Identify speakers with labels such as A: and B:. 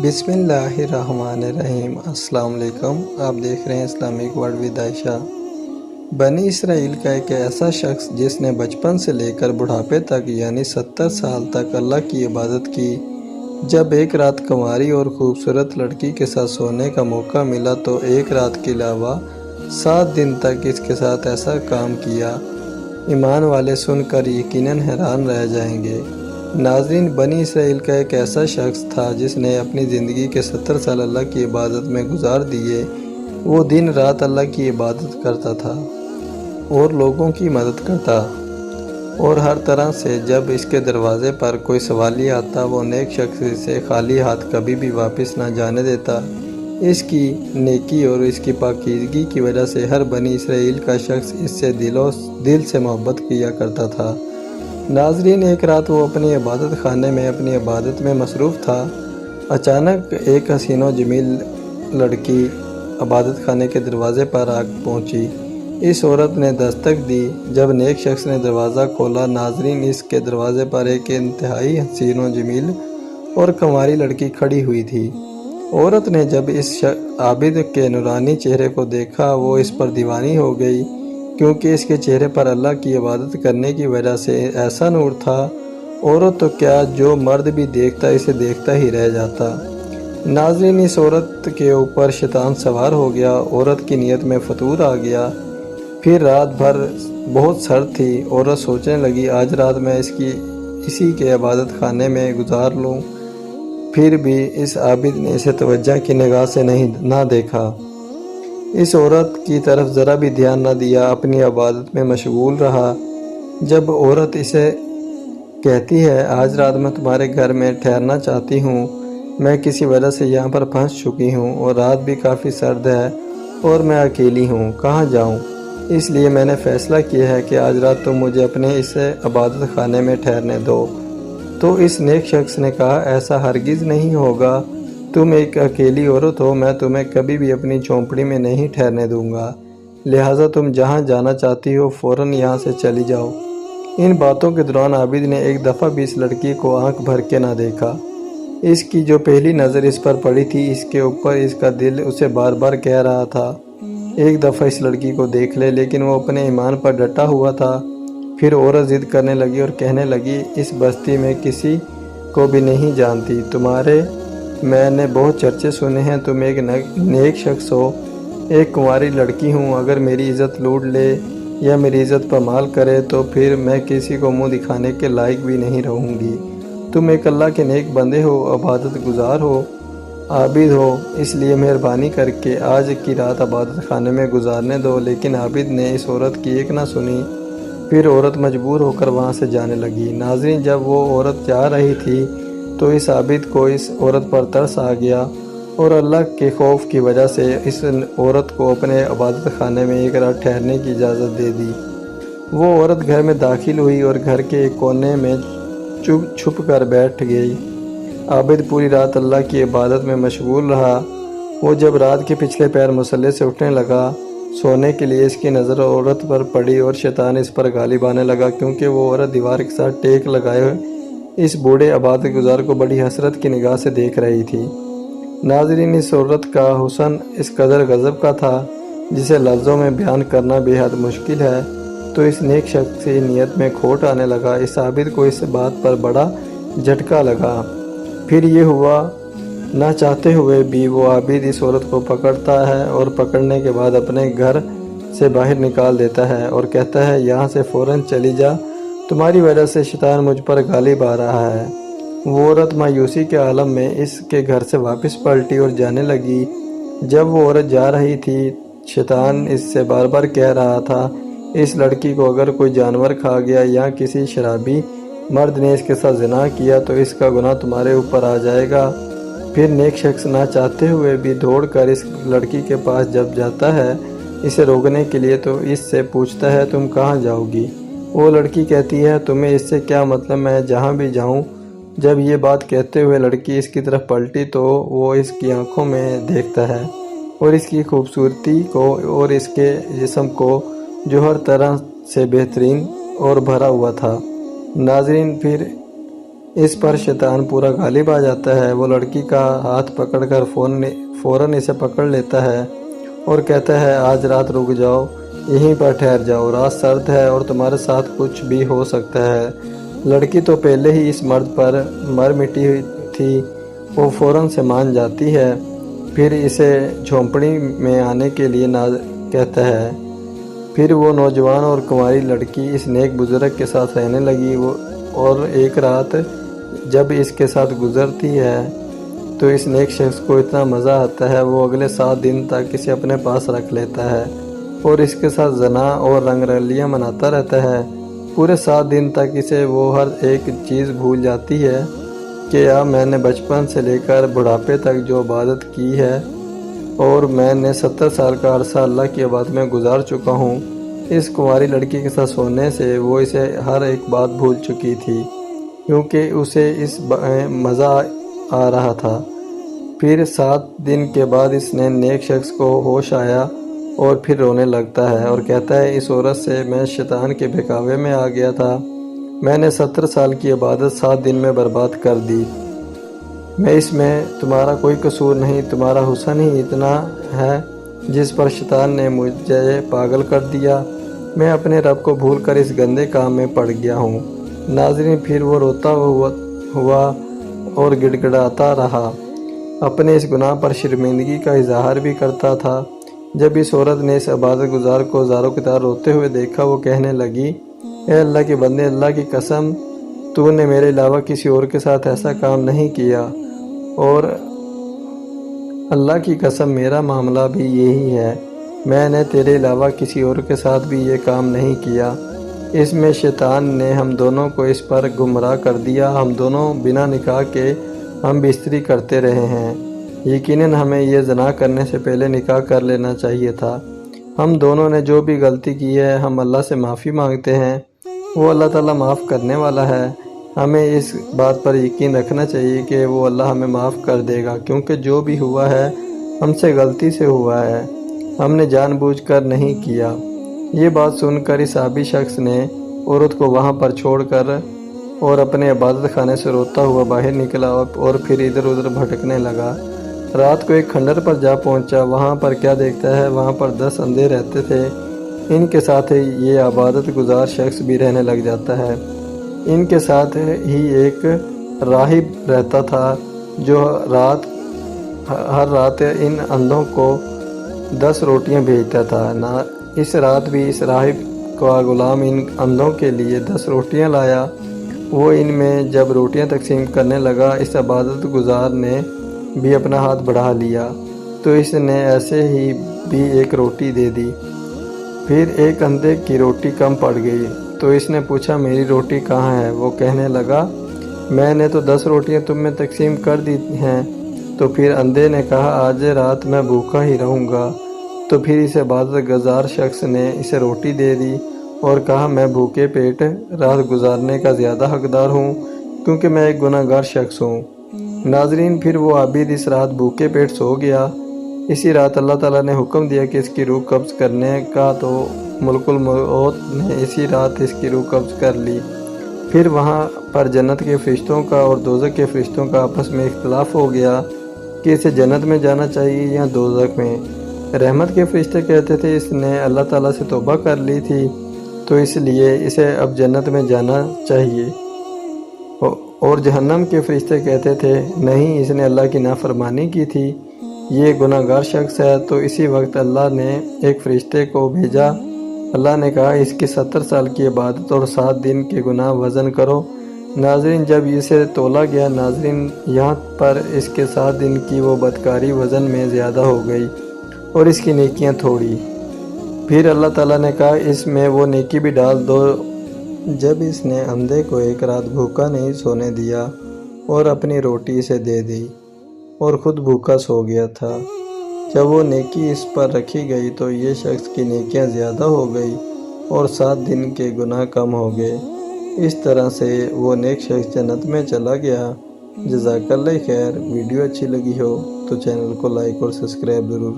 A: بسم اللہ الرحمن الرحیم۔ السلام علیکم، آپ دیکھ رہے ہیں اسلامک ورلڈ ود عائشہ۔ بنی اسرائیل کا ایک ایسا شخص جس نے بچپن سے لے کر بڑھاپے تک یعنی 70 سال تک اللہ کی عبادت کی، جب ایک رات کنواری اور خوبصورت لڑکی کے ساتھ سونے کا موقع ملا تو ایک رات کے علاوہ 7 دن تک اس کے ساتھ ایسا کام کیا، ایمان والے سن کر یقیناً حیران رہ جائیں گے۔ ناظرین، بنی اسرائیل کا ایک ایسا شخص تھا جس نے اپنی زندگی کے 70 سال اللہ کی عبادت میں گزار دیے۔ وہ دن رات اللہ کی عبادت کرتا تھا اور لوگوں کی مدد کرتا، اور ہر طرح سے جب اس کے دروازے پر کوئی سوالی آتا وہ نیک شخص اسے خالی ہاتھ کبھی بھی واپس نہ جانے دیتا۔ اس کی نیکی اور اس کی پاکیزگی کی وجہ سے ہر بنی اسرائیل کا شخص اس سے دل سے محبت کیا کرتا تھا۔ ناظرین، ایک رات وہ اپنی عبادت خانے میں اپنی عبادت میں مصروف تھا۔ اچانک ایک حسین و جمیل لڑکی عبادت خانے کے دروازے پر آ پہنچی۔ اس عورت نے دستک دی۔ جب نیک شخص نے دروازہ کھولا، ناظرین، اس کے دروازے پر ایک انتہائی حسین و جمیل اور کنواری لڑکی کھڑی ہوئی تھی۔ عورت نے جب اس عابد کے نورانی چہرے کو دیکھا وہ اس پر دیوانی ہو گئی، کیونکہ اس کے چہرے پر اللہ کی عبادت کرنے کی وجہ سے ایسا نور تھا۔ عورت تو کیا، جو مرد بھی دیکھتا اسے دیکھتا ہی رہ جاتا۔ ناظرین، اس عورت کے اوپر شیطان سوار ہو گیا۔ عورت کی نیت میں فتور آ گیا۔ پھر رات بھر بہت سرد تھی۔ عورت سوچنے لگی، آج رات میں اسی کے عبادت خانے میں گزار لوں۔ پھر بھی اس عابد نے اسے توجہ کی نگاہ سے نہ دیکھا، اس عورت کی طرف ذرا بھی دھیان نہ دیا، اپنی عبادت میں مشغول رہا۔ جب عورت اسے کہتی ہے، آج رات میں تمہارے گھر میں ٹھہرنا چاہتی ہوں، میں کسی وجہ سے یہاں پر پھنس چکی ہوں اور رات بھی کافی سرد ہے اور میں اکیلی ہوں، کہاں جاؤں؟ اس لیے میں نے فیصلہ کیا ہے کہ آج رات تم مجھے اپنے اس عبادت خانے میں ٹھہرنے دو۔ تو اس نیک شخص نے کہا، ایسا ہرگز نہیں ہوگا، تم ایک اکیلی عورت ہو، میں تمہیں کبھی بھی اپنی جھونپڑی میں نہیں ٹھہرنے دوں گا، لہٰذا تم جہاں جانا چاہتی ہو فوراً یہاں سے چلی جاؤ۔ ان باتوں کے دوران عابد نے ایک دفعہ بھی اس لڑکی کو آنکھ بھر کے نہ دیکھا۔ اس کی جو پہلی نظر اس پر پڑی تھی، اس کے اوپر اس کا دل اسے بار بار کہہ رہا تھا، ایک دفعہ اس لڑکی کو دیکھ لے، لیکن وہ اپنے ایمان پر ڈٹا ہوا تھا۔ پھر عورت ضد کرنے لگی اور کہنے لگی، اس بستی میں کسی کو بھی نہیں جانتی، تمہارے میں نے بہت چرچے سنے ہیں، تم ایک نیک شخص ہو، ایک کنواری لڑکی ہوں، اگر میری عزت لوٹ لے یا میری عزت پامال کرے تو پھر میں کسی کو منہ دکھانے کے لائق بھی نہیں رہوں گی۔ تم ایک اللہ کے نیک بندے ہو، عبادت گزار ہو، عابد ہو، اس لیے مہربانی کر کے آج کی رات عبادت خانے میں گزارنے دو۔ لیکن عابد نے اس عورت کی ایک نہ سنی۔ پھر عورت مجبور ہو کر وہاں سے جانے لگی۔ ناظرین، جب وہ عورت جا رہی تھی تو اس عابد کو اس عورت پر ترس آ گیا اور اللہ کے خوف کی وجہ سے اس عورت کو اپنے عبادت خانے میں ایک رات ٹھہرنے کی اجازت دے دی۔ وہ عورت گھر میں داخل ہوئی اور گھر کے ایک کونے میں چھپ کر بیٹھ گئی۔ عابد پوری رات اللہ کی عبادت میں مشغول رہا۔ وہ جب رات کے پچھلے پہر مصلے سے اٹھنے لگا سونے کے لیے، اس کی نظر عورت پر پڑی اور شیطان اس پر غالب آنے لگا، کیونکہ وہ عورت دیوار کے ساتھ ٹیک لگائے ہوئے اس بوڑھے عبادت گزار کو بڑی حسرت کی نگاہ سے دیکھ رہی تھی۔ ناظرین، اس عورت کا حسن اس قدر غضب کا تھا جسے لفظوں میں بیان کرنا بے حد مشکل ہے۔ تو اس نیک شخص کی نیت میں کھوٹ آنے لگا۔ اس عابد کو اس بات پر بڑا جھٹکا لگا۔ پھر یہ ہوا، نہ چاہتے ہوئے بھی وہ عابد اس عورت کو پکڑتا ہے اور پکڑنے کے بعد اپنے گھر سے باہر نکال دیتا ہے اور کہتا ہے، یہاں سے فوراً چلی جا، تمہاری وجہ سے شیطان مجھ پر غالب آ رہا ہے۔ وہ عورت مایوسی کے عالم میں اس کے گھر سے واپس پلٹی اور جانے لگی۔ جب وہ عورت جا رہی تھی، شیطان اس سے بار بار کہہ رہا تھا، اس لڑکی کو اگر کوئی جانور کھا گیا یا کسی شرابی مرد نے اس کے ساتھ زنا کیا تو اس کا گناہ تمہارے اوپر آ جائے گا۔ پھر نیک شخص نہ چاہتے ہوئے بھی دوڑ کر اس لڑکی کے پاس جب جاتا ہے اسے روکنے کے لیے تو اس سے پوچھتا ہے، تم کہاں جاؤ گی؟ وہ لڑکی کہتی ہے، تمہیں اس سے کیا مطلب، میں جہاں بھی جاؤں۔ جب یہ بات کہتے ہوئے لڑکی اس کی طرف پلٹی تو وہ اس کی آنکھوں میں دیکھتا ہے اور اس کی خوبصورتی کو اور اس کے جسم کو جو ہر طرح سے بہترین اور بھرا ہوا تھا۔ ناظرین، پھر اس پر شیطان پورا غالب آ جاتا ہے۔ وہ لڑکی کا ہاتھ پکڑ کر فوراً اسے پکڑ لیتا ہے اور کہتا ہے آج رات رک جاؤ، یہیں پر ٹھہر جاؤ، رات سرد ہے اور تمہارے ساتھ کچھ بھی ہو سکتا ہے۔ لڑکی تو پہلے ہی اس مرد پر مر مٹی ہوئی تھی، وہ فوراً سے مان جاتی ہے، پھر اسے جھونپڑی میں آنے کے لیے کہتا ہے۔ پھر وہ نوجوان اور کنواری لڑکی اس نیک بزرگ کے ساتھ رہنے لگی، اور ایک رات جب اس کے ساتھ گزرتی ہے تو اس نیک شخص کو اتنا مزہ آتا ہے وہ اگلے 7 دن تک اسے اپنے پاس رکھ لیتا ہے اور اس کے ساتھ زنا اور رنگ رلیاں مناتا رہتا ہے۔ پورے 7 دن تک اسے وہ ہر ایک چیز بھول جاتی ہے کہ اب میں نے بچپن سے لے کر بڑھاپے تک جو عبادت کی ہے اور میں نے 70 سال کا عرصہ اللہ کی عبادت میں گزار چکا ہوں، اس کنواری لڑکی کے ساتھ سونے سے وہ اسے ہر ایک بات بھول چکی تھی، کیونکہ اسے اس مزہ آ رہا تھا۔ پھر 7 دن کے بعد اس نیک شخص کو ہوش آیا اور پھر رونے لگتا ہے اور کہتا ہے اس عورت سے میں شیطان کے بہکاوے میں آ گیا تھا، میں نے 70 سال کی عبادت 7 دن میں برباد کر دی، میں اس میں تمہارا کوئی قصور نہیں، تمہارا حسن ہی اتنا ہے جس پر شیطان نے مجھے پاگل کر دیا، میں اپنے رب کو بھول کر اس گندے کام میں پڑ گیا ہوں۔ ناظرین، پھر وہ روتا ہوا اور گڑ گڑاتا رہا، اپنے اس گناہ پر شرمندگی کا اظہار بھی کرتا تھا۔ جب اس عورت نے اس عبادت گزار کو زاروں کی طرح روتے ہوئے دیکھا، وہ کہنے لگی، اے اللہ کے بندے، اللہ کی قسم تو نے میرے علاوہ کسی اور کے ساتھ ایسا کام نہیں کیا، اور اللہ کی قسم میرا معاملہ بھی یہی ہے، میں نے تیرے علاوہ کسی اور کے ساتھ بھی یہ کام نہیں کیا۔ اس میں شیطان نے ہم دونوں کو اس پر گمراہ کر دیا، ہم دونوں بنا نکاح کے ہم بستری کرتے رہے ہیں، یقیناً ہمیں یہ زنا کرنے سے پہلے نکاح کر لینا چاہیے تھا۔ ہم دونوں نے جو بھی غلطی کی ہے ہم اللہ سے معافی مانگتے ہیں، وہ اللہ تعالیٰ معاف کرنے والا ہے۔ ہمیں اس بات پر یقین رکھنا چاہیے کہ وہ اللہ ہمیں معاف کر دے گا، کیونکہ جو بھی ہوا ہے ہم سے غلطی سے ہوا ہے، ہم نے جان بوجھ کر نہیں کیا۔ یہ بات سن کر اس عابد شخص نے عورت کو وہاں پر چھوڑ کر اور اپنے عبادت خانے سے روتا ہوا باہر نکلا اور پھر ادھر ادھر بھٹکنے لگا۔ رات کو ایک کھنڈر پر جا پہنچا، وہاں پر کیا دیکھتا ہے، وہاں پر 10 اندھے رہتے تھے، ان کے ساتھ یہ عبادت گزار شخص بھی رہنے لگ جاتا ہے۔ ان کے ساتھ ہی ایک راہب رہتا تھا جو ہر رات ان اندھوں کو 10 روٹیاں بھیجتا تھا۔ اس رات بھی اس راہب کا غلام ان اندھوں کے لیے 10 روٹیاں لایا۔ وہ ان میں جب روٹیاں تقسیم کرنے لگا، اس عبادت گزار نے بھی اپنا ہاتھ بڑھا لیا تو اس نے ایسے ہی بھی ایک روٹی دے دی۔ پھر ایک اندھے کی روٹی کم پڑ گئی تو اس نے پوچھا میری روٹی کہاں ہے؟ وہ کہنے لگا میں نے تو 10 روٹیاں تم میں تقسیم کر دی ہیں۔ تو پھر اندھے نے کہا آج رات میں بھوکا ہی رہوں گا۔ تو پھر اس عبادت گزار شخص نے اسے روٹی دے دی اور کہا میں بھوکے پیٹ رات گزارنے کا زیادہ حقدار ہوں، کیونکہ میں ایک گناہ گار شخص ہوں۔ ناظرین، پھر وہ عابد اس رات بھوکے پیٹ سو گیا۔ اسی رات اللہ تعالیٰ نے حکم دیا کہ اس کی روح قبض کرنے کا، تو ملک الموت نے اسی رات اس کی روح قبض کر لی۔ پھر وہاں پر جنت کے فرشتوں کا اور دوزخ کے فرشتوں کا آپس میں اختلاف ہو گیا کہ اسے جنت میں جانا چاہیے یا دوزخ میں۔ رحمت کے فرشتے کہتے تھے اس نے اللہ تعالیٰ سے توبہ کر لی تھی تو اس لیے اسے اب جنت میں جانا چاہیے، اور جہنم کے فرشتے کہتے تھے نہیں، اس نے اللہ کی نافرمانی کی تھی، یہ گناہ گار شخص ہے۔ تو اسی وقت اللہ نے ایک فرشتے کو بھیجا، اللہ نے کہا اس کی 70 سال کی عبادت اور 7 دن کے گناہ وزن کرو۔ ناظرین، جب اسے تولا گیا، ناظرین یہاں پر اس کے 7 دن کی وہ بدکاری وزن میں زیادہ ہو گئی اور اس کی نیکیاں تھوڑی۔ پھر اللہ تعالیٰ نے کہا اس میں وہ نیکی بھی ڈال دو۔ جب اس نے اندھے کو ایک رات بھوکا نہیں سونے دیا اور اپنی روٹی اسے دے دی اور خود بھوکا سو گیا تھا، جب وہ نیکی اس پر رکھی گئی تو یہ شخص کی نیکیاں زیادہ ہو گئی اور 7 دن کے گناہ کم ہو گئے۔ اس طرح سے وہ نیک شخص جنت میں چلا گیا۔ جزاک اللہ خیر۔ ویڈیو اچھی لگی ہو تو چینل کو لائک اور سبسکرائب ضرور